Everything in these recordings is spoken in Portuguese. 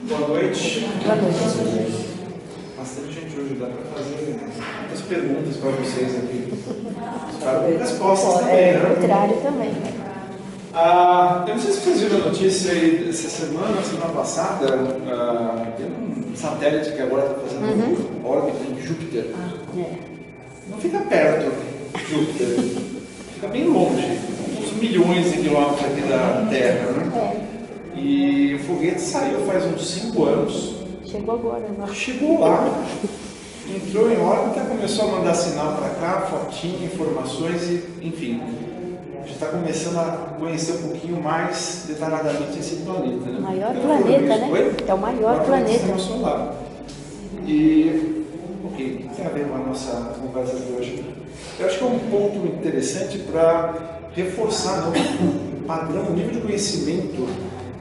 Boa noite. Boa noite. Bastante gente hoje, dá para fazer muitas perguntas para vocês aqui. Espero ter respostas também, né? O contrário também. Eu não sei se vocês viram a notícia aí essa semana passada, tem um satélite que agora está fazendo órbita em Júpiter. Não fica perto de Júpiter, fica bem longe, uns milhões de quilômetros aqui da Terra, né? E o foguete saiu faz uns 5 anos. Chegou agora, né? Chegou lá, entrou em órbita, começou a mandar sinal para cá, fotinho, informações e, enfim, a gente está começando a conhecer um pouquinho mais detalhadamente esse planeta, né? O maior planeta, né? Oi? É o maior planeta. Sistema solar. E, ok, tem a ver com a nossa conversa de hoje. Eu acho que é um ponto interessante para reforçar o padrão, o nível de conhecimento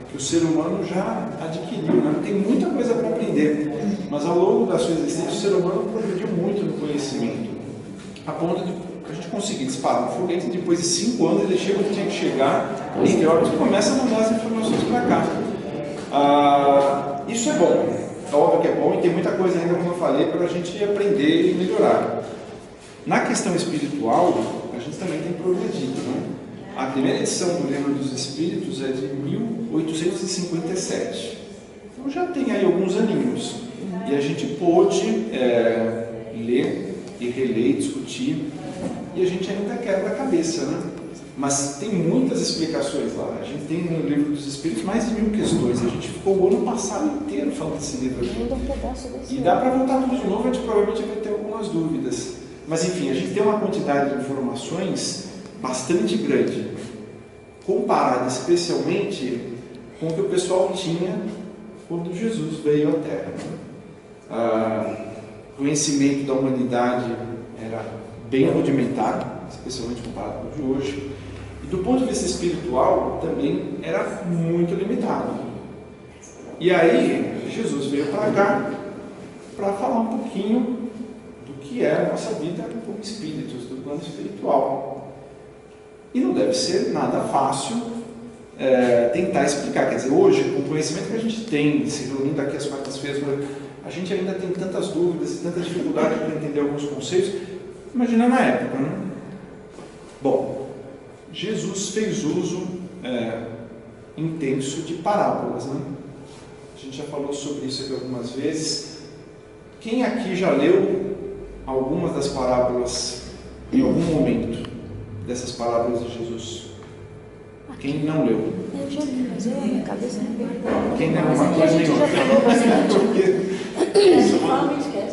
que o ser humano já adquiriu, né? Tem muita coisa para aprender, mas ao longo da sua existência o ser humano progrediu muito no conhecimento, a ponto de a gente conseguir disparar um foguete e depois de 5 anos ele chega onde tinha que chegar, em órbita, e começa a mandar as informações para cá. Isso é bom, é óbvio que é bom e tem muita coisa ainda, como eu falei, para a gente aprender e melhorar. Na questão espiritual, a gente também tem progredido, né? A primeira edição do Livro dos Espíritos é de 1857. Então já tem aí alguns aninhos. E a gente pôde ler e reler e discutir. E a gente ainda quebra a cabeça, né? Mas tem muitas explicações lá. A gente tem no Livro dos Espíritos mais de 1000 questões. A gente ficou o ano passado inteiro falando desse livro aqui. E dá para voltar tudo de novo, a gente provavelmente vai ter algumas dúvidas. Mas enfim, a gente tem uma quantidade de informações bastante grande, comparada especialmente com o que o pessoal tinha quando Jesus veio à Terra. O conhecimento da humanidade era bem rudimentar, especialmente comparado com o de hoje, e do ponto de vista espiritual também era muito limitado. E aí Jesus veio para cá para falar um pouquinho do que é a nossa vida como espíritos, do plano espiritual. E não deve ser nada fácil tentar explicar. Quer dizer, hoje, com o conhecimento que a gente tem, se reunindo aqui às quartas-feiras, a gente ainda tem tantas dúvidas e tanta dificuldade para entender alguns conceitos. Imagina na época, né? Bom, Jesus fez uso intenso de parábolas, né? A gente já falou sobre isso aqui algumas vezes. Quem aqui já leu algumas das parábolas em algum momento dessas parábolas de Jesus? Quem não leu? Eu já li, mas eu minha cabeça não veio. Quem não leu uma coisa nenhuma? Já falou bastante. Porque...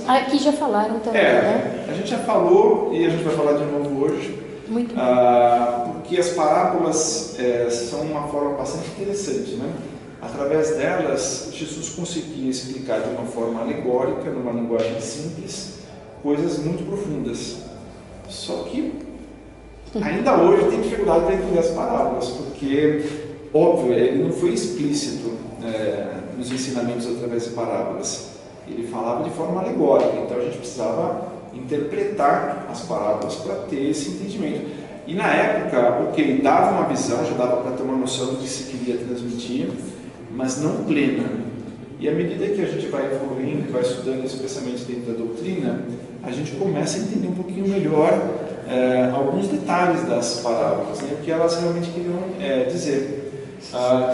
Aqui já falaram também, né? A gente já falou e a gente vai falar de novo hoje. Muito porque as parábolas são uma forma bastante interessante, né? Através delas, Jesus conseguia explicar de uma forma alegórica, numa linguagem simples, coisas muito profundas. Só que ainda hoje tem dificuldade para entender as parábolas, porque, óbvio, ele não foi explícito nos ensinamentos através de parábolas. Ele falava de forma alegórica, então a gente precisava interpretar as parábolas para ter esse entendimento. E na época, ele dava uma visão, já dava para ter uma noção do que se queria transmitir, mas não plena. E à medida que a gente vai evoluindo, vai estudando, especialmente dentro da doutrina, a gente começa a entender um pouquinho melhor alguns detalhes das parábolas, né, o que elas realmente queriam dizer.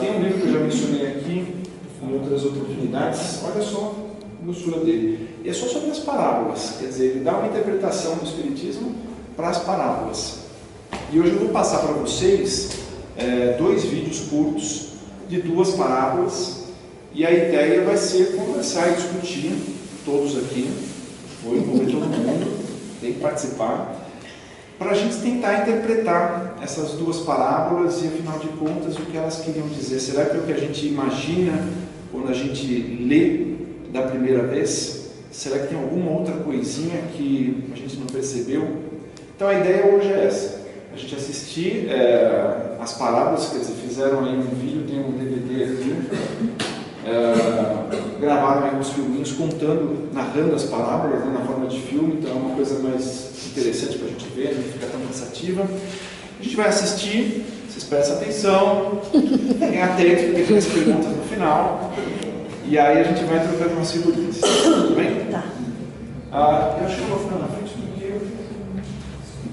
Tem um livro que eu já mencionei aqui, em outras oportunidades, olha só a grossura dele. E é só sobre as parábolas, quer dizer, ele dá uma interpretação do Espiritismo para as parábolas. E hoje eu vou passar para vocês 2 vídeos curtos de 2 parábolas, e a ideia vai ser conversar e discutir, todos aqui, vou envolver todo mundo, tem que participar, para a gente tentar interpretar essas 2 parábolas e, afinal de contas, o que elas queriam dizer. Será que é o que a gente imagina quando a gente lê da primeira vez? Será que tem alguma outra coisinha que a gente não percebeu? Então a ideia hoje é essa: a gente assistir as parábolas, quer dizer, fizeram aí um vídeo, tem um DVD aqui, gravaram aí uns filminhos contando, narrando as parábolas, né, na forma de filme, então é uma coisa mais interessante para a gente ver, não fica tão cansativa. A gente vai assistir, Vocês prestem atenção, fiquem atentos, porque tem as perguntas no final. E aí a gente vai trocando umas figurinhas. Tudo bem? Tá. Eu acho que eu vou ficar na frente porque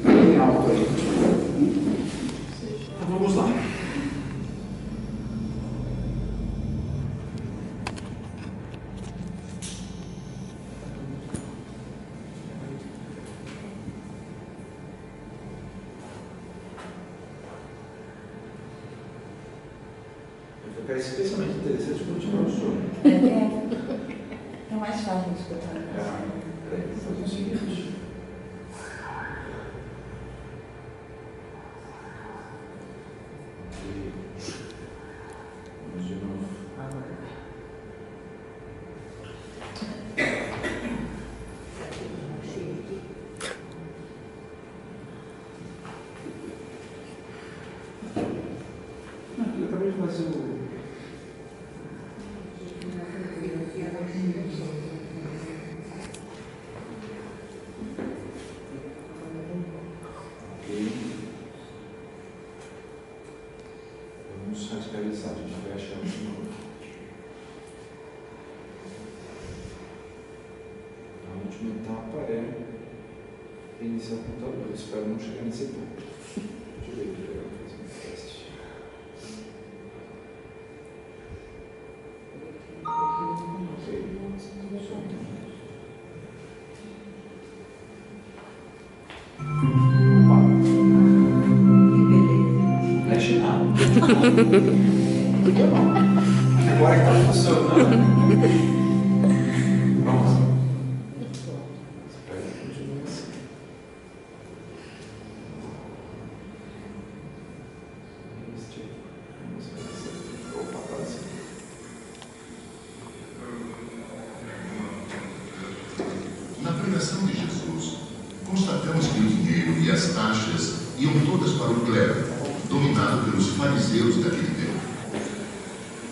bem alto aí. Então vamos lá. Vai ficar especialmente interessante continuar o som. É mais fácil de escutar. Peraí, vou fazer o seguinte. Vamos de novo. Eu acabei de fazer o. Vamos radicalizar, a gente vai achar de novo. A última etapa é iniciar o computador. Eu espero não chegar nesse ponto. Deixa eu ver aqui, eu vou fazer um teste. Mexe nada. Podia não. Agora que está funcionando. Vamos lá. Espera que continue assim. Opa, agora sim. Na pregação de Jesus, constatamos que o dinheiro e as taxas iam todas para o clero, dominado pelos fariseus daquele tempo.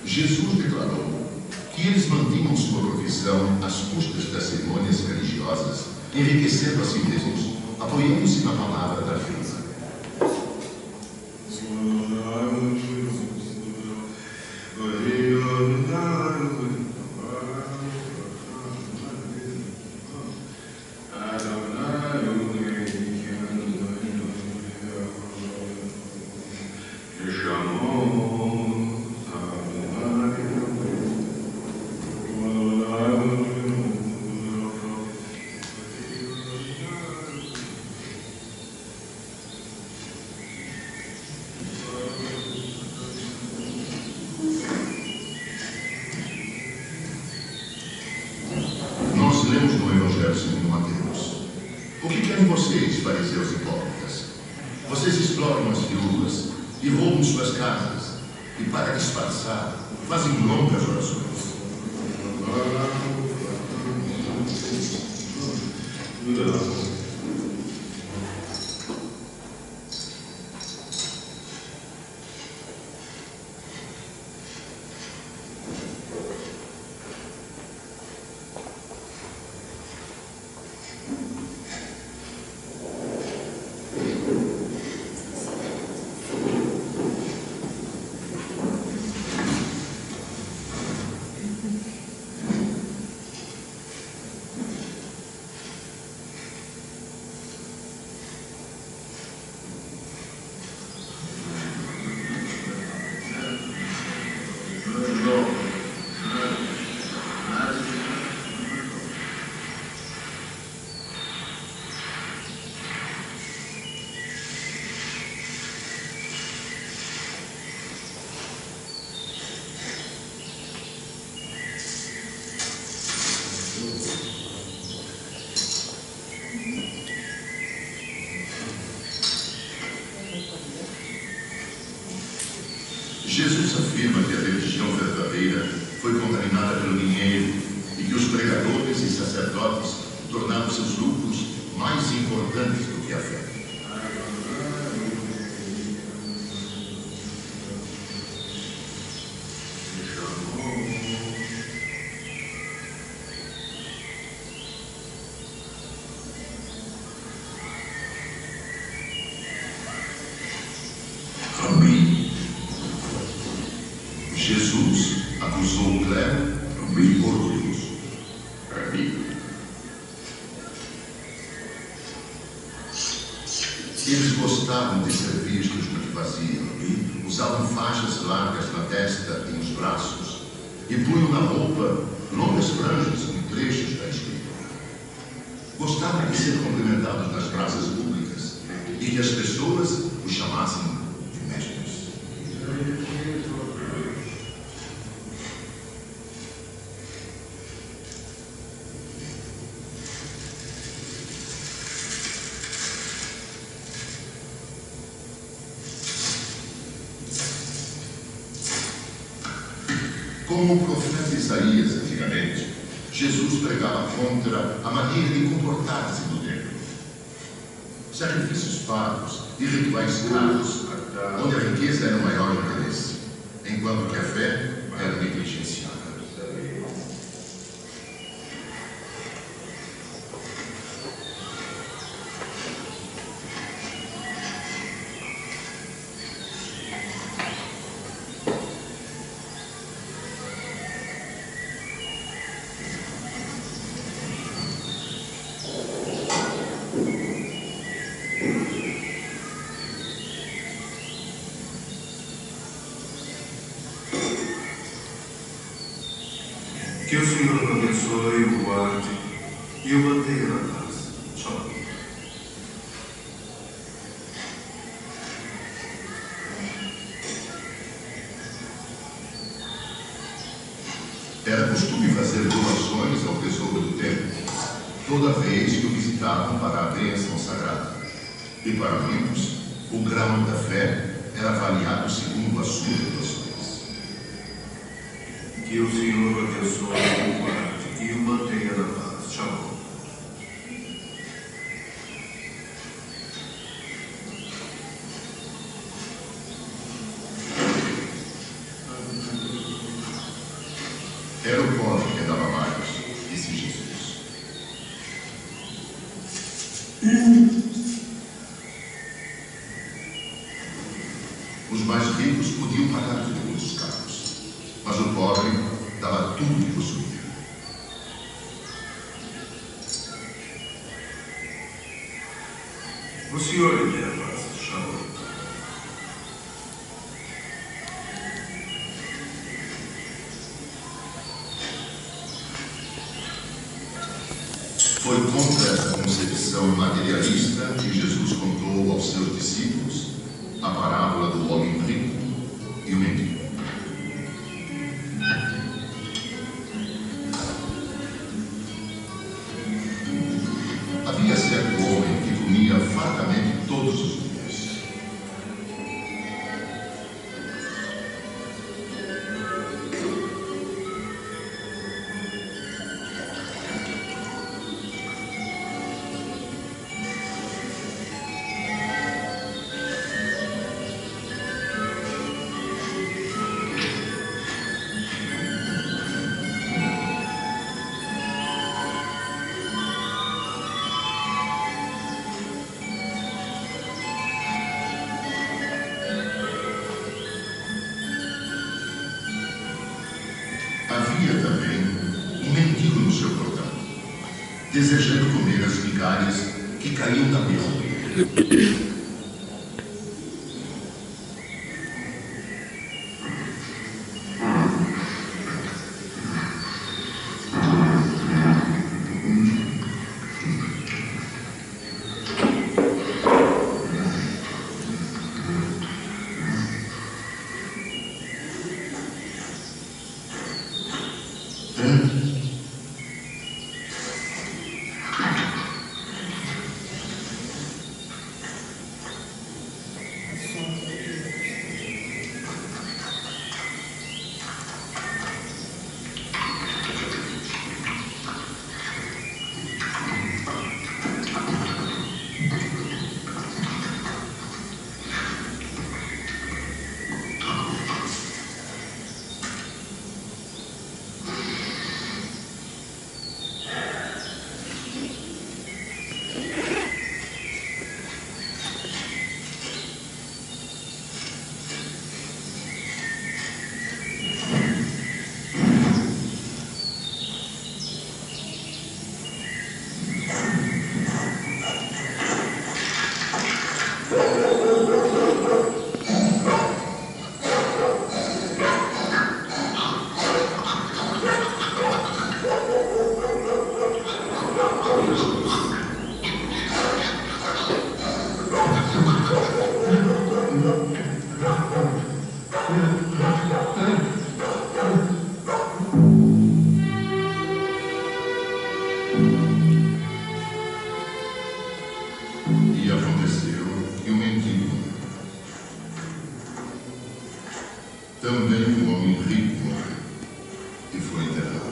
Jesus declarou que eles mantinham sua profissão às custas das cerimônias religiosas, enriquecendo a si mesmos, apoiando-se na palavra da fé. Nós lemos no Evangelho segundo Mateus. O que querem vocês, fariseus hipócritas? Vocês exploram as viúvas e roubam suas casas, e para disfarçar, fazem longas orações. Jesus afirma que a religião verdadeira foi contaminada pelo dinheiro e que os pregadores e sacerdotes tornaram seus lucros mais importantes do que a fé. Amém. Jesus acusou o clero de orgulhoso. Eles gostavam de ser vistos no que faziam. Usavam faixas largas na testa e nos braços e punham na roupa longas franjas com trechos da escritura. Gostavam de ser cumprimentados nas praças públicas e que as pessoas os chamassem de mestres. Como o profeta Isaías antigamente, Jesus pregava contra a maneira de comportar-se no templo. Sacrifícios pagos e rituais caros, onde a riqueza era o maior interesse, enquanto que a fé era negligenciada. Que o Senhor o abençoe, o guarde e o mantenha na paz. Shalom. Era costume fazer doações ao tesouro do templo, toda vez que o visitavam para a bênção sagrada. E para muitos, o grau da fé era avaliado segundo as suas doações. Que o Senhor o abençoe, o guarde e o mantenha na paz. Shalom. Era o pobre que dava mais, disse Jesus. Os mais ricos podiam pagar tributos caros, mas o pobre dava tudo que possuía. O Senhor lhe dê a paz. Shalom. Foi contra essa concepção materialista que Jesus contou aos seus discípulos a parábola do homem rico e o mendigo. Havia certo homem que comia fartamente todos os dias. Havia também um mendigo no seu portão, desejando comer as migalhas que caíam da mesa dele. Também um homem rico morreu e foi enterrado.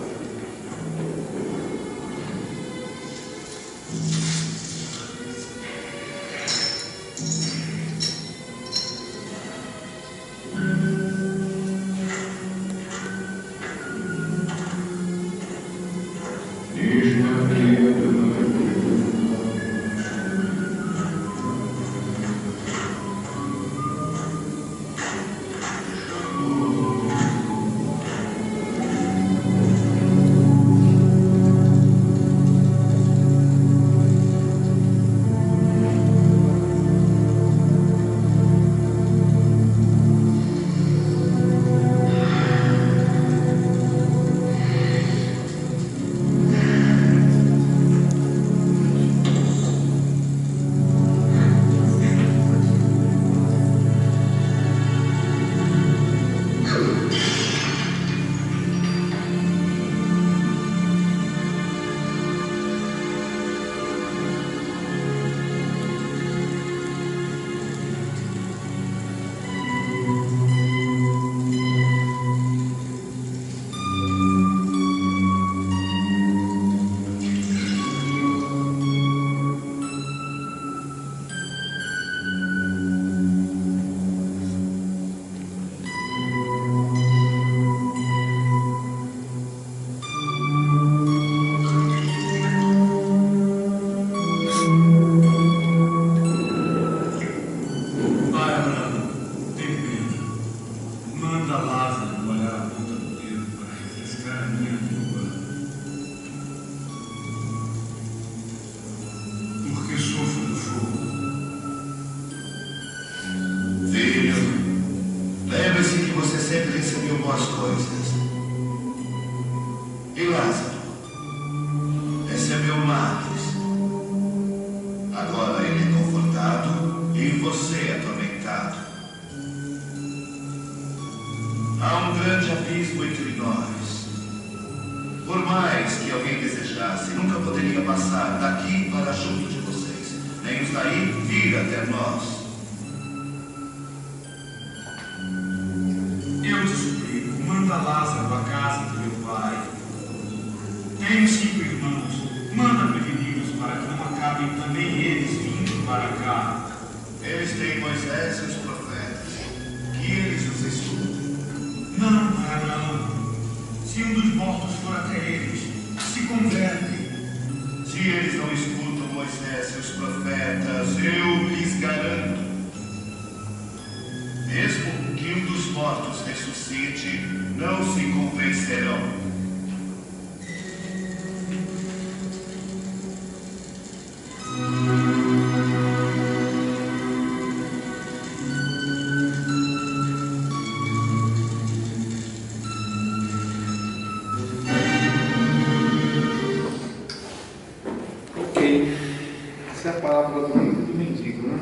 Essa é a palavra do mendigo, né?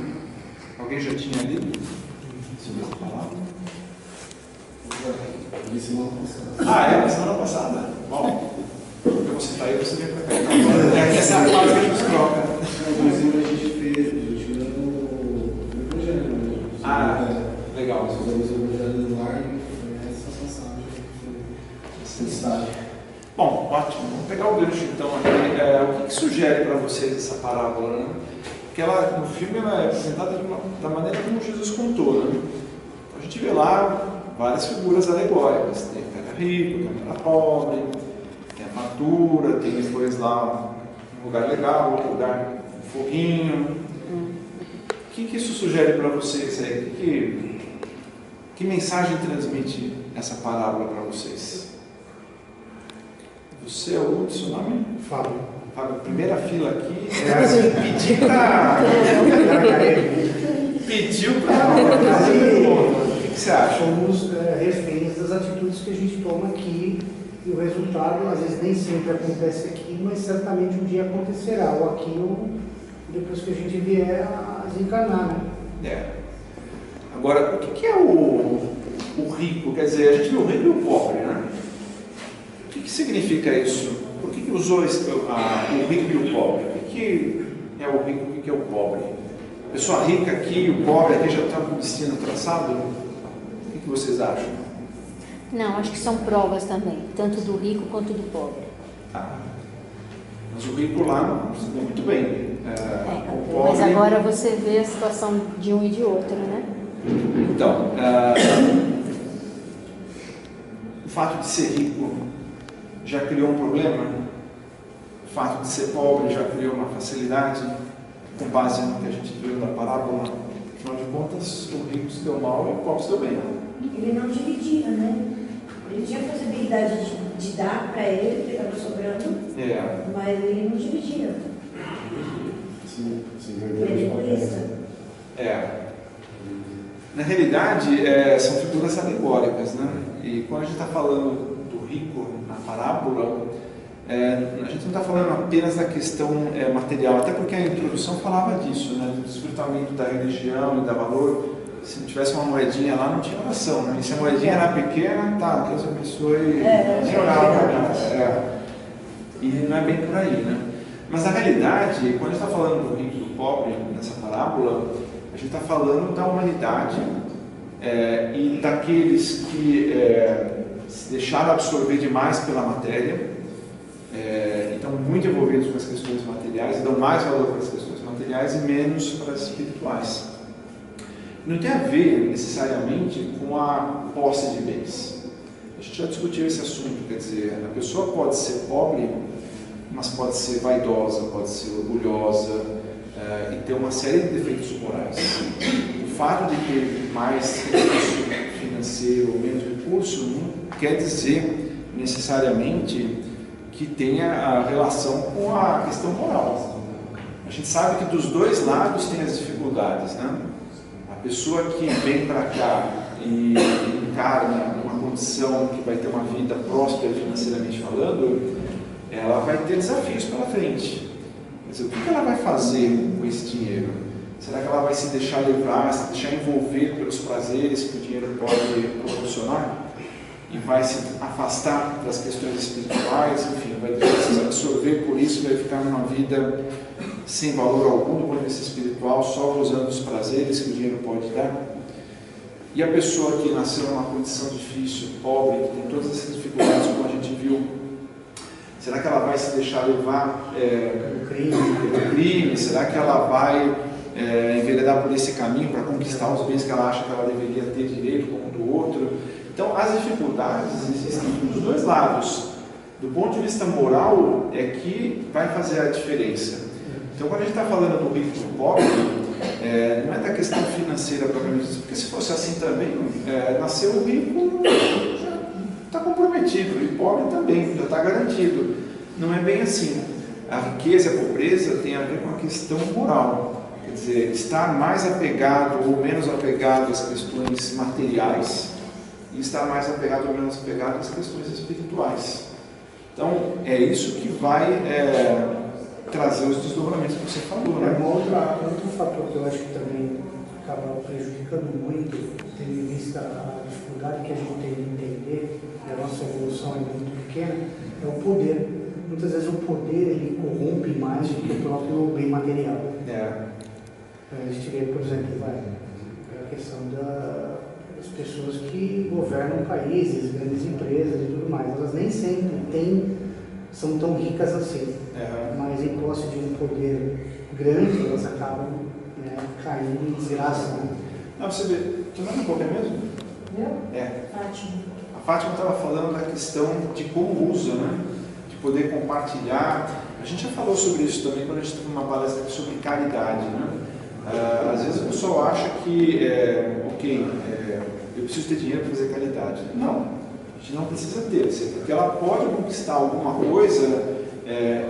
Alguém já tinha lido sobre essa palavra? É? Semana passada? Bom, eu vou citar aí, você vem pra cá. Essa é a parte que a gente troca. Inclusive a gente fez, a gente no Evangelho. Legal. Nós fizemos o Evangelho no ar e foi essa passagem que foi citada. Bom, ótimo. Vamos pegar o gancho então aqui. O que sugere para vocês essa parábola, né? Porque ela, no filme ela é apresentada da maneira como Jesus contou, né? A gente vê lá várias figuras alegóricas. Tem a cara rico, tem a cara pobre, tem a fartura, tem depois lá um lugar legal, outro lugar um foguinho. O que isso sugere para vocês aí? Que mensagem transmite essa parábola para vocês? Você é o seu nome? Fábio. Fábio, primeira fila aqui. Pediu para. O que você acha? Somos reféns das atitudes que a gente toma aqui e o resultado, às vezes, nem sempre acontece aqui, mas certamente um dia acontecerá, ou aqui ou depois que a gente vier a desencarnar, né? Agora, o que é o rico? Quer dizer, a gente viu o rico e o pobre, né? O que significa isso? Por que usou o rico e o pobre? O que é o rico e o que é o pobre? A pessoa rica aqui e o pobre aqui já está com o destino traçado? O que vocês acham? Não, acho que são provas também, tanto do rico quanto do pobre. Mas o rico lá não se deu muito bem. O pobre... Mas agora você vê a situação de um e de outro, né? Então, o fato de ser rico já criou um problema, o fato de ser pobre já criou uma facilidade, com base no que a gente viu na parábola. Afinal de contas, o rico se deu mal e o pobre se deu bem. Ele não dividia, né? Ele tinha a possibilidade de dar para ele, que estava sobrando, mas ele não dividia. Sim, Ele é egoísta. Na realidade, são figuras alegóricas, né? E quando a gente está falando do rico na parábola, a gente não está falando apenas da questão material, até porque a introdução falava disso, né? Do desfrutamento da religião e da valor. Se não tivesse uma moedinha lá, não tinha oração, né? E se a moedinha era pequena, tá, Deus abençoe, e não é bem por aí, né? Mas na realidade, quando a gente está falando do rico e do pobre nessa parábola, a gente está falando da humanidade e daqueles que se deixaram absorver demais pela matéria, estão muito envolvidos com as questões materiais, dão mais valor para as questões materiais e menos para as espirituais. Não tem a ver necessariamente com a posse de bens. A gente já discutiu esse assunto, quer dizer, a pessoa pode ser pobre, mas pode ser vaidosa, pode ser orgulhosa e ter uma série de defeitos morais. O fato de ter mais recurso financeiro ou menos recurso não quer dizer necessariamente que tenha a relação com a questão moral. A gente sabe que dos dois lados tem as dificuldades, né? A pessoa que vem para cá e encarna uma condição que vai ter uma vida próspera financeiramente falando, ela vai ter desafios pela frente. Quer dizer, o que ela vai fazer com esse dinheiro? Será que ela vai se deixar levar, se deixar envolver pelos prazeres que o dinheiro pode proporcionar? E vai se afastar das questões espirituais, enfim, vai se absorver por isso, vai ficar numa vida sem valor algum do ponto de vista espiritual, só usando os prazeres que o dinheiro pode dar. E a pessoa que nasceu numa condição difícil, pobre, que tem todas essas dificuldades, como a gente viu, será que ela vai se deixar levar pelo crime? Será que ela vai enveredar por esse caminho para conquistar os bens que ela acha que ela deveria ter direito, como do outro? Então, as dificuldades existem dos dois lados. Do ponto de vista moral, é que vai fazer a diferença. Então, quando a gente está falando do rico e do pobre, não é da questão financeira propriamente, porque se fosse assim também, nasceu o rico já está comprometido, e o pobre também, já está garantido. Não é bem assim. A riqueza e a pobreza tem a ver com a questão moral. Quer dizer, estar mais apegado ou menos apegado às questões materiais e estar mais apegado ou menos apegado às questões espirituais. Então, é isso que vai trazer os desdobramentos que você falou, né? Outro fator que eu acho que também acaba prejudicando muito, tendo em vista a dificuldade que a gente tem de entender, que a nossa evolução é muito pequena, é o poder. Muitas vezes o poder ele corrompe mais do que o próprio bem material. A gente vê, por exemplo, a questão das pessoas que governam países, grandes empresas e tudo mais. Elas nem sempre são tão ricas assim, mas em posse de um poder grande, elas acabam caindo em desgraça. Né? Não, você vê, tu não é qual é mesmo? Fátima. A Fátima estava falando da questão de como usa, né? De poder compartilhar. A gente já falou sobre isso também quando a gente teve uma palestra sobre caridade, né? Às vezes o pessoal acha que, eu preciso ter dinheiro para fazer caridade. Não, a gente não precisa ter, porque ela pode conquistar alguma coisa,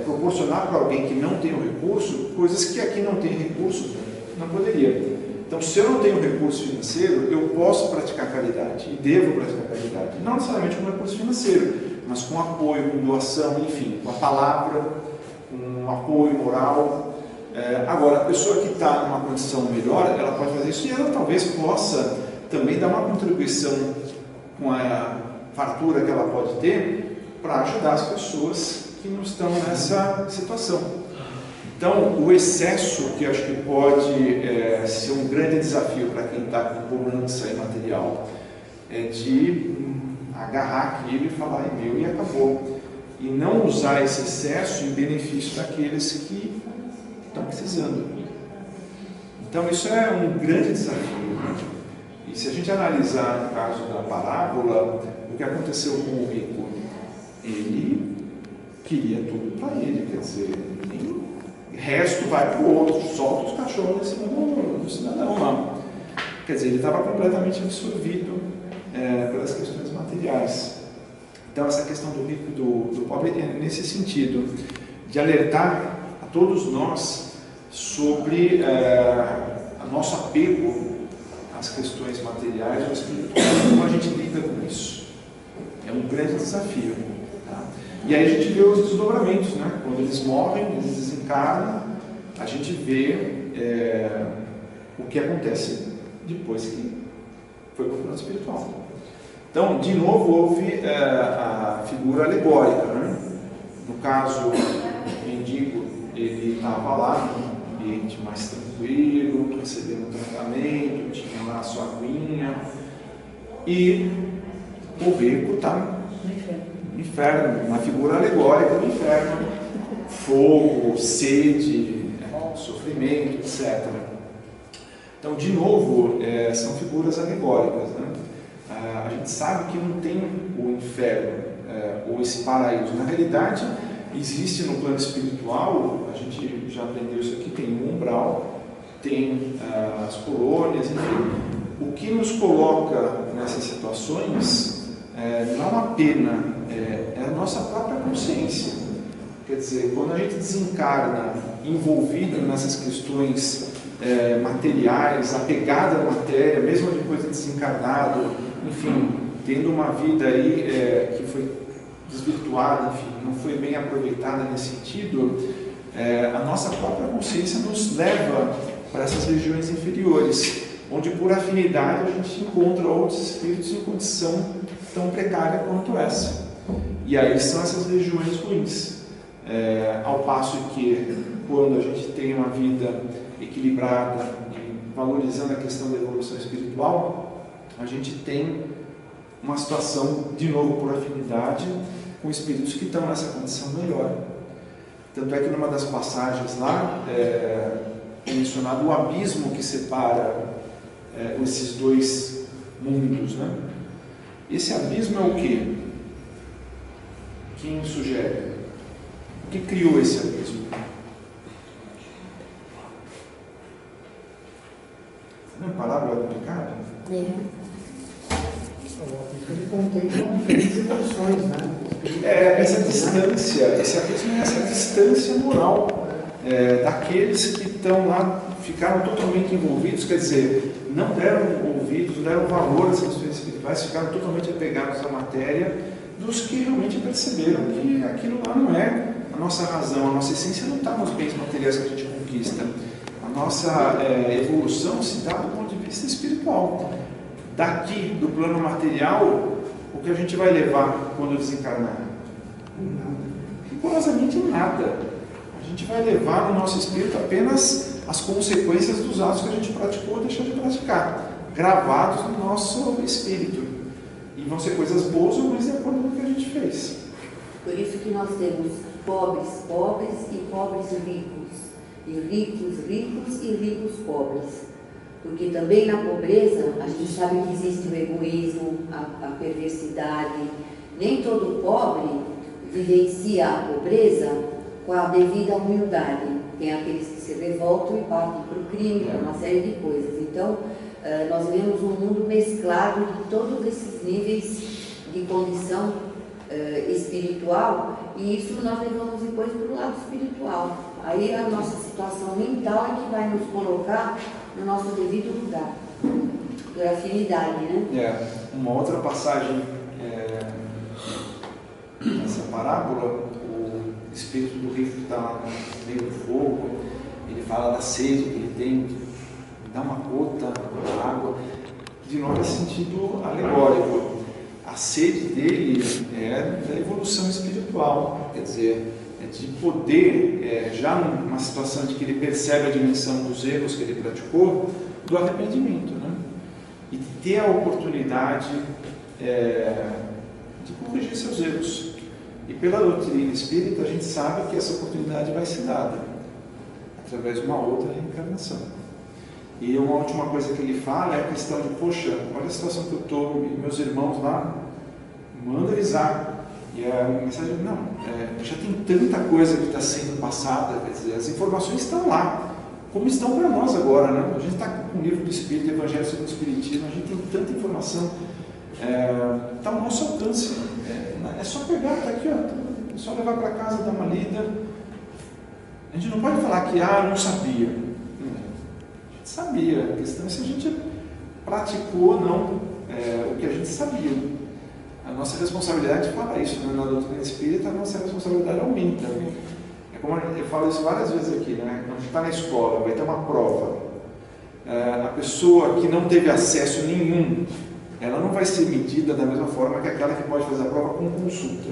proporcionar para alguém que não tem o recurso, coisas que aqui não tem recurso, não poderia. Então, se eu não tenho recurso financeiro, eu posso praticar caridade e devo praticar caridade. Não necessariamente com recurso financeiro, mas com apoio, com doação, enfim, com a palavra, com apoio moral. Agora, a pessoa que está numa condição melhor, ela pode fazer isso e ela talvez possa também dar uma contribuição com a fartura que ela pode ter para ajudar as pessoas que não estão nessa situação. Então, o excesso, que acho que pode ser um grande desafio para quem está com bonança material, é de agarrar aquilo e falar é meu e acabou. E não usar esse excesso em benefício daqueles que estão precisando. Então isso é um grande desafio. E se a gente analisar no caso da parábola, o que aconteceu com o rico, ele queria tudo para ele, quer dizer, o resto vai para o outro, solta os cachorros em cima do cidadão lá. Quer dizer, ele estava completamente absorvido pelas questões materiais. Então essa questão do rico e do pobre é nesse sentido, de alertar a todos nós sobre o nosso apego às questões materiais ou espirituais, como a gente lida com isso. É um grande desafio. Tá? E aí a gente vê os desdobramentos, né? Quando eles morrem, eles desencarnam, a gente vê o que acontece depois que foi para o plano espiritual. Então, de novo, houve a figura alegórica. Né? No caso, o mendigo, ele estava lá num ambiente mais tranquilo, recebendo um tratamento, tinha lá a sua aguinha, e o rico está no inferno, na figura alegórica do inferno, fogo, sede, sofrimento, etc. Então, de novo, são figuras alegóricas. Né? A gente sabe que não tem o inferno ou esse paraíso. Na realidade, existe no plano espiritual, a gente já aprendeu isso aqui, tem um umbral, tem as colônias, enfim. O que nos coloca nessas situações não é uma pena, é a nossa própria consciência. Quer dizer, quando a gente desencarna envolvido nessas questões materiais, apegado à matéria, mesmo depois de desencarnado, enfim, tendo uma vida aí que foi desvirtuada, enfim, não foi bem aproveitada nesse sentido, a nossa própria consciência nos leva para essas regiões inferiores, onde por afinidade a gente encontra outros espíritos em condição tão precária quanto essa. E aí são essas regiões ruins. Ao passo que, quando a gente tem uma vida equilibrada e valorizando a questão da evolução espiritual, a gente tem uma situação, de novo por afinidade, com espíritos que estão nessa condição melhor. Tanto é que numa das passagens lá, é mencionado o abismo que separa esses dois mundos. Né? Esse abismo é o quê? Quem sugere? O que criou esse abismo? Não é parábola do pecado? Ele contempla diferentes emoções, né? Essa distância, esse abismo é essa distância moral daqueles que estão lá, ficaram totalmente envolvidos, quer dizer, não deram ouvidos, não deram valor às questões espirituais, ficaram totalmente apegados à matéria, dos que realmente perceberam que aquilo lá não é a nossa razão, a nossa essência não está nos bens materiais que a gente conquista. A nossa evolução se dá do ponto de vista espiritual. Daqui, do plano material, o que a gente vai levar quando desencarnar? Rigorosamente nada. A gente vai levar no nosso espírito apenas as consequências dos atos que a gente praticou ou deixou de praticar, gravados no nosso espírito. E vão ser coisas boas ou ruins de acordo com o que a gente fez. Por isso que nós temos pobres, pobres e pobres ricos. E ricos, ricos e ricos pobres. Porque também na pobreza, a gente sabe que existe o egoísmo, a perversidade. Nem todo pobre vivencia a pobreza com a devida humildade. Tem aqueles que se revoltam e partem para o crime, para uma série de coisas. Então, nós vemos um mundo mesclado de todos esses níveis de condição espiritual, e isso nós levamos depois para o lado espiritual. Aí a nossa situação mental é que vai nos colocar no nosso devido lugar, por afinidade, né? Uma outra passagem nessa parábola, o espírito do rico que está lá no meio do fogo, ele fala da sede que ele tem, dá uma gota de água, de novo nesse sentido alegórico. A sede dele é da evolução espiritual, quer dizer, de poder, já numa situação de que ele percebe a dimensão dos erros que ele praticou, do arrependimento, né? E ter a oportunidade de corrigir seus erros. E pela doutrina espírita, a gente sabe que essa oportunidade vai ser dada através de uma outra reencarnação. E uma última coisa que ele fala é a questão de, poxa, olha a situação que eu estou, e meus irmãos lá, manda avisar. E a mensagem, não, já tem tanta coisa que está sendo passada, quer dizer, as informações estão lá, como estão para nós agora, né? A gente está com o livro do Espírito, Evangelho segundo o Espiritismo, a gente tem tanta informação, está ao nosso alcance, é só pegar, está aqui, ó, é só levar para casa, dar uma lida. A gente não pode falar que, não sabia. A gente sabia, a questão é se a gente praticou ou não o que a gente sabia. A nossa responsabilidade fala isso, né? Na doutrina espírita, a nossa responsabilidade aumenta. É como eu falo isso várias vezes aqui, né? Quando a gente está na escola, vai ter uma prova. A pessoa que não teve acesso nenhum, ela não vai ser medida da mesma forma que aquela que pode fazer a prova com consulta.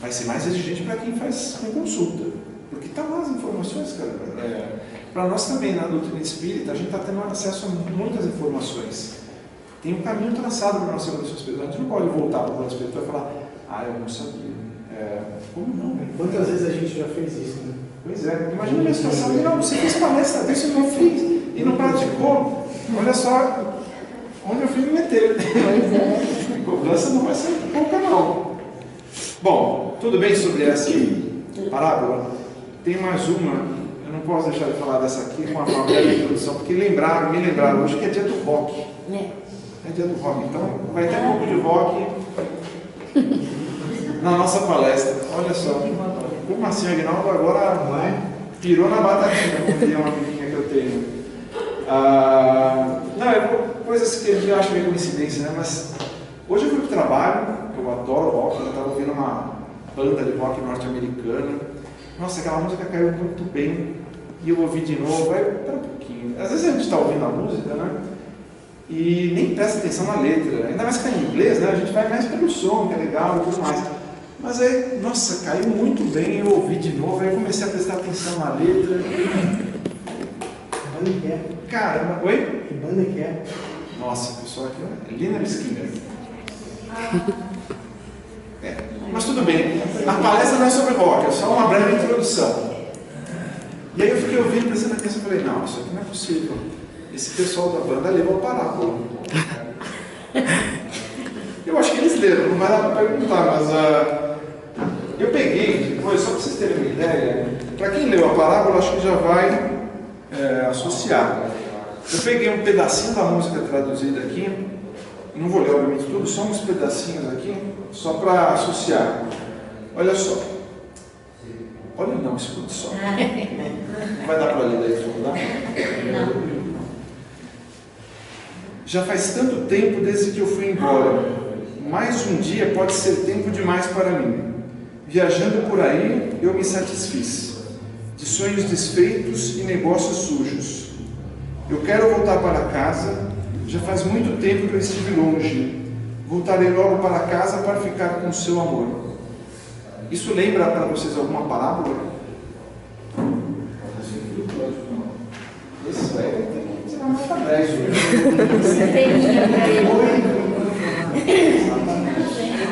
Vai ser mais exigente para quem faz com consulta, porque está lá as informações, cara. Para nós também, na doutrina espírita, a gente está tendo acesso a muitas informações. Tem um caminho traçado para a nossa evolução espiritual. A gente não pode voltar para o plano espiritual e falar, eu não sabia. Como não? Quantas vezes a gente já fez isso, né? Pois é. Imagina a minha situação. Não, você fez palestra disso e não fiz. E não praticou. Olha só onde eu fui me meter. Pois é. A cobrança não vai ser pouca, não. Bom, tudo bem sobre essa parábola? Tem mais uma. Eu não posso deixar de falar dessa aqui com uma breve introdução, porque me lembraram hoje que é dia do rock. É dia do rock, então vai ter um pouco de rock na nossa palestra. Olha só, como assim, Aguinaldo agora pirou na batatinha, como tem uma amiguinha que eu tenho. Coisas que a gente acha meio coincidência, né? Mas hoje eu fui para o trabalho, eu adoro rock, eu estava ouvindo uma banda de rock norte-americana. Nossa, aquela música caiu muito bem, e eu ouvi de novo, vai para um pouquinho. Às vezes a gente está ouvindo a música, né? E nem presta atenção na letra, ainda mais que está em inglês, né? A gente vai mais pelo som, que é legal e tudo mais. Mas aí, nossa, caiu muito bem, eu ouvi de novo, aí eu comecei a prestar atenção na letra. Que banda que é? Caramba, oi? Que banda que é? Nossa, o pessoal aqui é Lynyrd Skynyrd. Mas tudo bem, a palestra não é sobre rock, é só uma breve introdução. E aí eu fiquei ouvindo, prestando atenção e falei, não, isso aqui não é possível. Esse pessoal da banda levou a parábola. Eu acho que eles leram, não vai dar para perguntar, mas eu peguei, depois, só para vocês terem uma ideia, para quem leu a parábola, acho que já vai associar. Eu peguei um pedacinho da música traduzida aqui, não vou ler obviamente tudo, só uns pedacinhos aqui, só para associar. Olha só. Olha não, escute só. Não vai dar para ler daí tudo, tá? Não. Já faz tanto tempo desde que eu fui embora. Mais um dia pode ser tempo demais para mim. Viajando por aí, eu me satisfiz. De sonhos desfeitos e negócios sujos. Eu quero voltar para casa. Já faz muito tempo que eu estive longe. Voltarei logo para casa para ficar com o seu amor. Isso lembra para vocês alguma parábola? Isso aí tem que tirar uma tabela. Estrelinha para ele.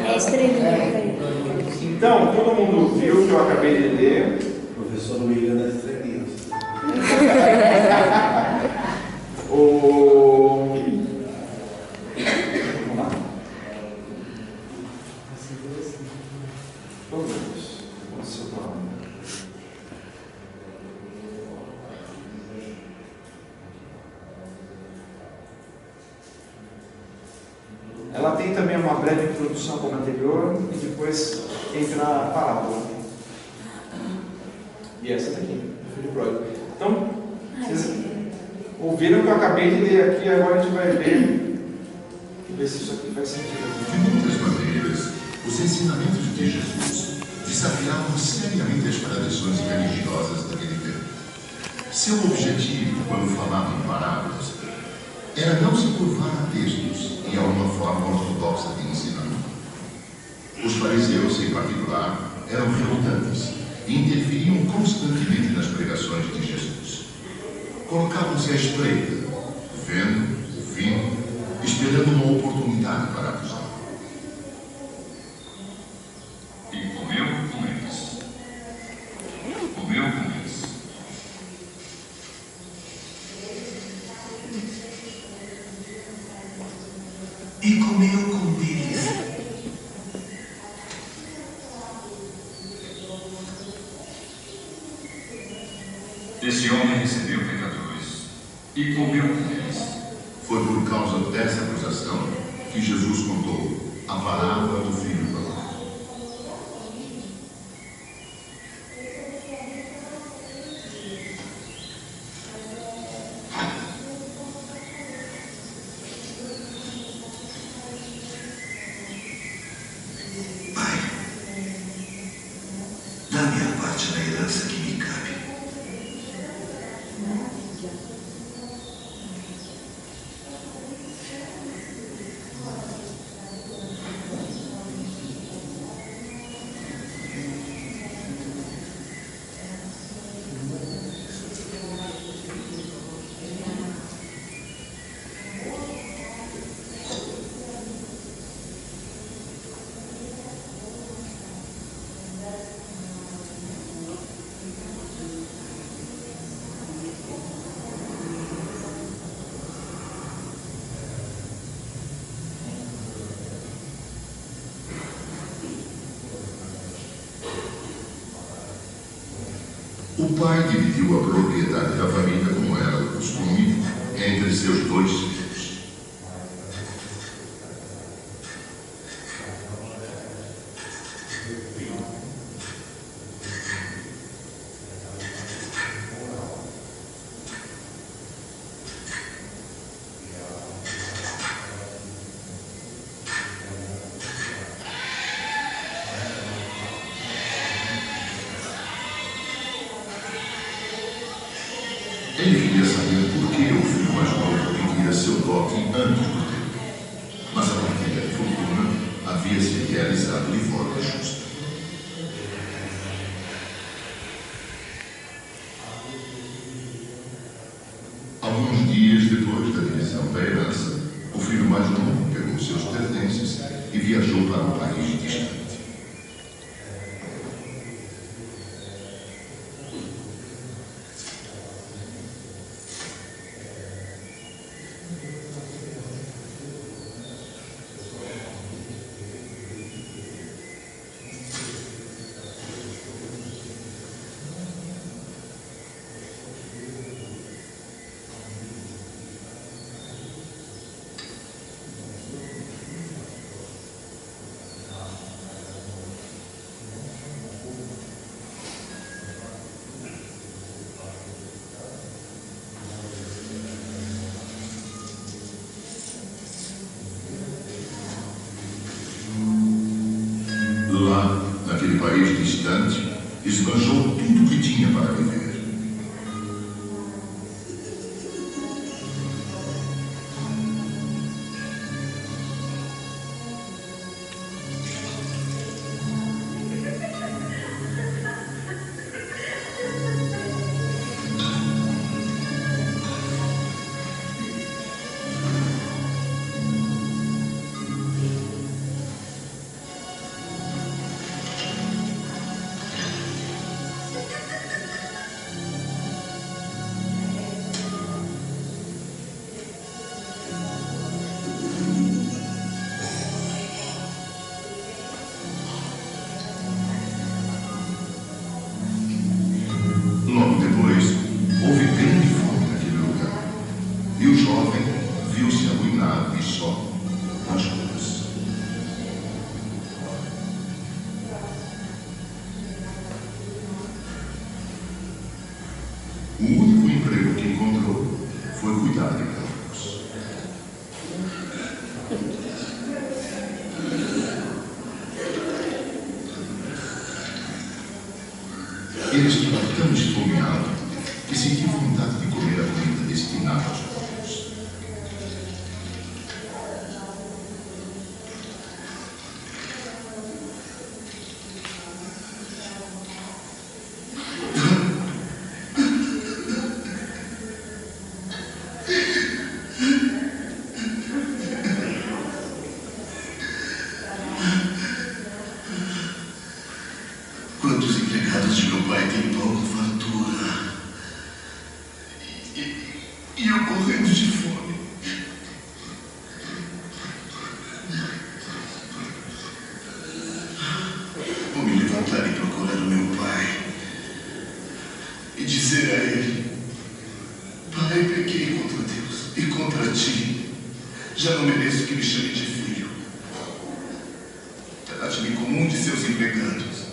É estrelinha para ele. Então, todo mundo viu que eu acabei de ler. O professor William das estrelinhas. Vamos lá. Ela tem também uma breve introdução como a anterior e depois entra a parábola. E essa daqui, filho pródigo. Então, vocês ouviram que eu acabei de ler aqui, agora a gente vai ver se isso aqui faz sentido. De muitas maneiras, os ensinamentos de Jesus desafiavam seriamente as tradições religiosas daquele tempo. Seu objetivo, quando falava em parábolas, era não se curvar a textos e a uma forma ortodoxa de ensinamento. Os fariseus, em particular, eram relutantes e interferiam constantemente nas pregações de Jesus. Colocavam-se à espreita, vendo, ouvindo, esperando uma oportunidade para acusar. e comeu com deles. Esse homem recebeu pecadores e comeu com eles. Foi por causa dessa acusação que Jesus contou a parábola do filho pródigo. Pai, dá-me a parte da herança que me cabe. O pai dividiu a propriedade da família, como era o costume, entre seus 2 filhos. Ele queria saber por que o filho mais novo pedia seu dote antes do tempo. Mas a partilha de fortuna havia se realizado de forma justa. Alguns dias depois da divisão da herança, o filho mais novo pegou seus pertences e viajou para um país distante. Lá, naquele país distante, esbanjou tudo o que tinha para viver. Logo depois, houve grande fome naquele lugar, e o jovem viu-se arruinado e só nas ruas. O único emprego que encontrou foi cuidar de campos. Ele estava tão esfomeado que sentiu vontade de comer a comida destinada aos porcos. Já não mereço que me chame de filho. Trate-me como um de seus empregados.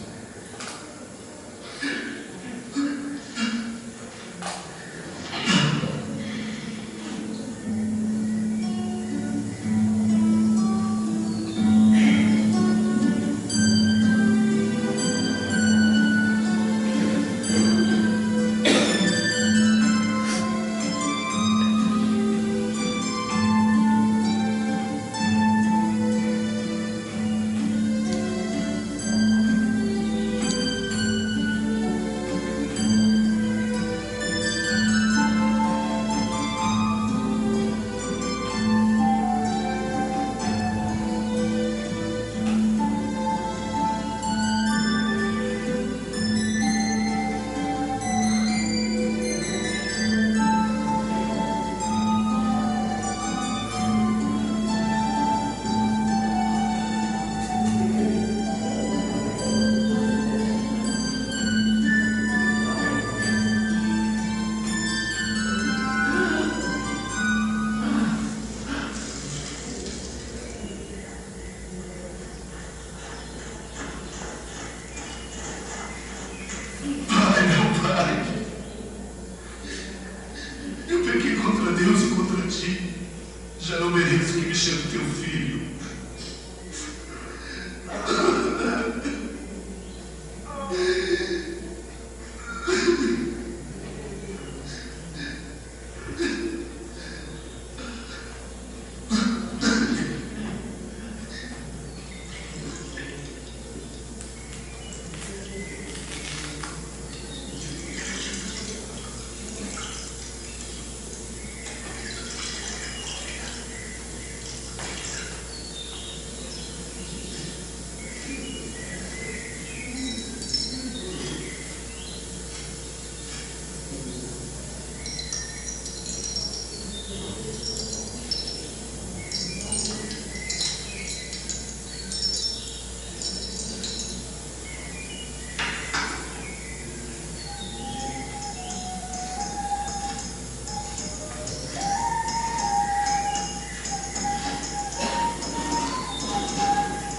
Já não mereço que me chame teu filho.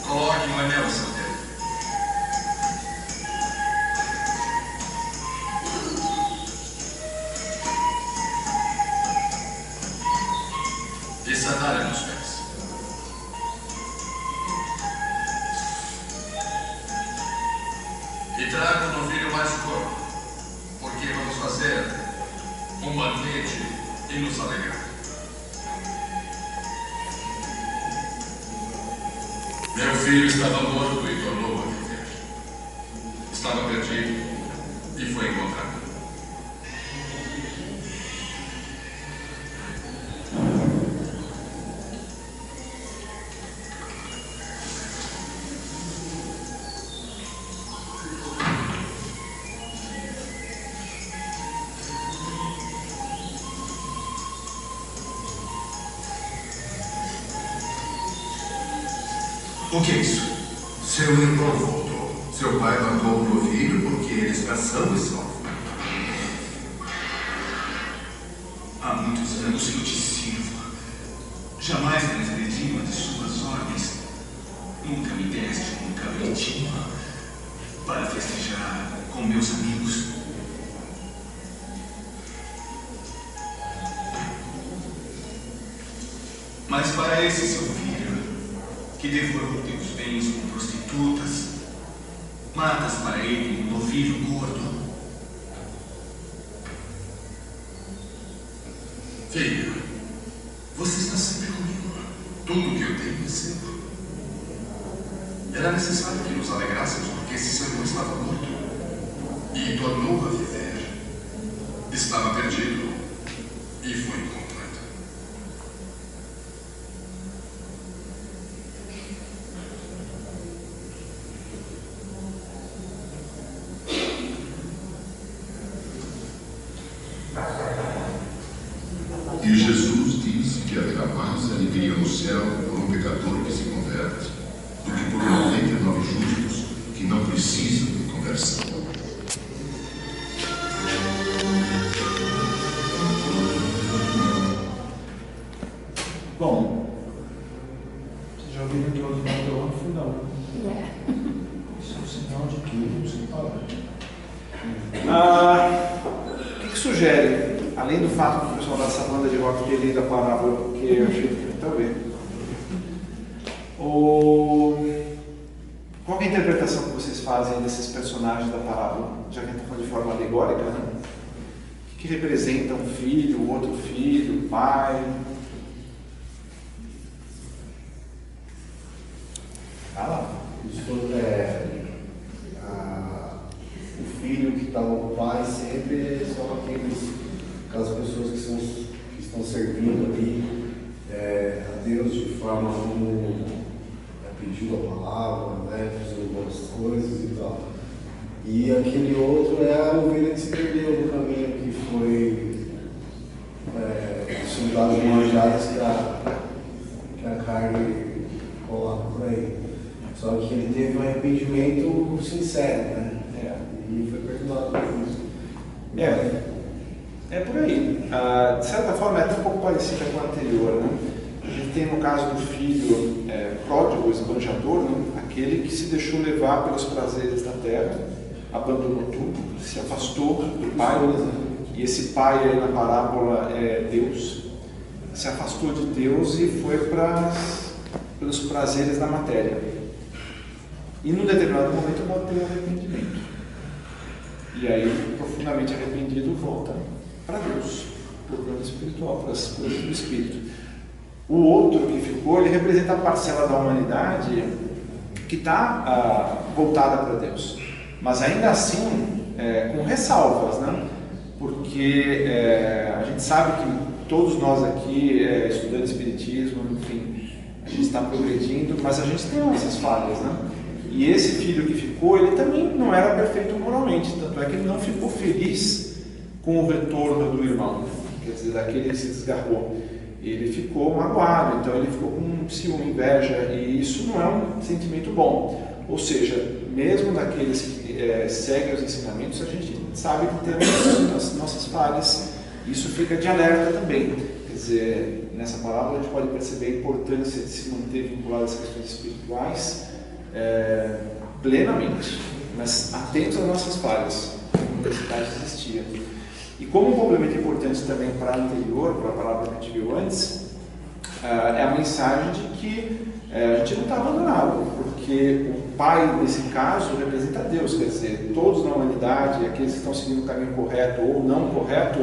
Coloque um anel em seu dedo. E sandália nos pés. E traga o novilho mais gordo, porque vamos fazer um banquete e nos alegrar. Meu filho estava morto e tornou a viver. Estava perdido e foi encontrado. O que é isso? Seu irmão voltou. Seu pai matou o novilho porque ele está são e salvo. Há muitos anos que eu te sirvo. Jamais transgredi uma de suas ordens. Nunca me deste um cabritinho para festejar com meus amigos. Mas para esse seu filho, que devorou teus bens com prostitutas, matas para ele um novilho gordo. Filho, você está sempre comigo. Tudo que eu tenho é seu. Era necessário que nos alegrássemos porque esse seu irmão estava morto e tornou a viver. Estava perdido e foi encontrado. E Jesus disse que haverá mais alegria no céu por um pecador que se converte do que por 99 justos que não precisam de conversão. Bom, O que sugere, além do fato do pessoal dessa banda de rock ter lido a parábola, porque eu achei que tem muito a ver? Qual é a interpretação que vocês fazem desses personagens da parábola? Já que a gente está falando de forma alegórica, né? O que representa um filho, o outro filho, o pai? O filho que está com o pai sempre são aquelas pessoas que estão servindo ali a Deus de forma como pediu a palavra, né, fazendo boas coisas e tal. E aquele outro é a ovelha que se perdeu no caminho, que foi soltado de manjadas que a carne coloca por aí. Só que ele teve um arrependimento sincero, né? E foi perdoado por isso. É por aí. De certa forma é até um pouco parecida com a anterior, né? A gente tem no caso do filho pródigo, esbanjador, né? Aquele que se deixou levar pelos prazeres da terra, abandonou tudo, se afastou do pai, e esse pai aí na parábola é Deus, se afastou de Deus e foi pelos prazeres da matéria. E num determinado momento bateu o arrependimento. E aí, profundamente arrependido, volta para Deus, para o plano espiritual, para as coisas do Espírito. O outro que ficou, ele representa a parcela da humanidade que está voltada para Deus. Mas ainda assim, com ressalvas, né? Porque a gente sabe que todos nós aqui, estudando Espiritismo, enfim, a gente está progredindo, mas a gente tem essas falhas, né? E esse filho que ficou, ele também não era perfeito moralmente, tanto é que ele não ficou feliz com o retorno do irmão, quer dizer, daquele que se desgarrou. Ele ficou magoado, então ele ficou com ciúme, inveja, e isso não é um sentimento bom. Ou seja, mesmo daqueles que seguem os ensinamentos, a gente sabe que temos as nossas falhas, isso fica de alerta também. Quer dizer, nessa palavra a gente pode perceber a importância de se manter vinculado às questões espirituais plenamente, mas atentos às nossas falhas, a necessidade existia. E como um complemento importante também para a anterior, para a palavra que a gente viu antes, é a mensagem de que a gente não está abandonado, porque o Pai, nesse caso, representa Deus, quer dizer, todos na humanidade, aqueles que estão seguindo o caminho correto ou não correto,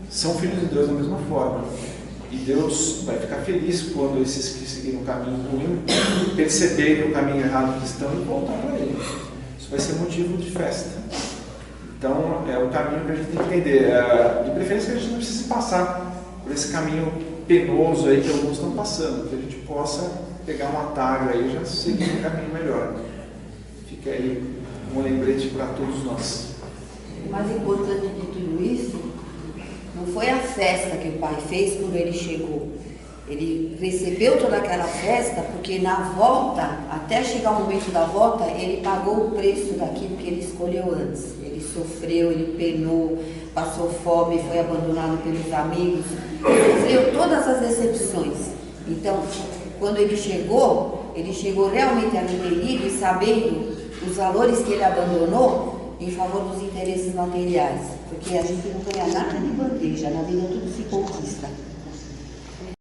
são filhos de Deus da mesma forma. E Deus vai ficar feliz quando esses que seguiram o caminho ruim perceberem o caminho errado que estão e voltar para Ele. Isso vai ser motivo de festa. Então, é o caminho que a gente tem que entender. De preferência, que a gente não precise passar por esse caminho penoso aí que alguns estão passando, que a gente possa pegar um atalho aí e já seguir um caminho melhor. Fica aí um lembrete para todos nós. O mais importante de tudo isso não foi a festa que o pai fez quando ele chegou. Ele recebeu toda aquela festa porque na volta, até chegar o momento da volta, ele pagou o preço daquilo que ele escolheu antes. Ele sofreu, ele penou, passou fome, foi abandonado pelos amigos, sofreu todas as decepções. Então, quando ele chegou realmente arrependido e sabendo os valores que ele abandonou em favor dos interesses materiais. Porque a gente não ganha nada de bandeja, na vida tudo se conquista.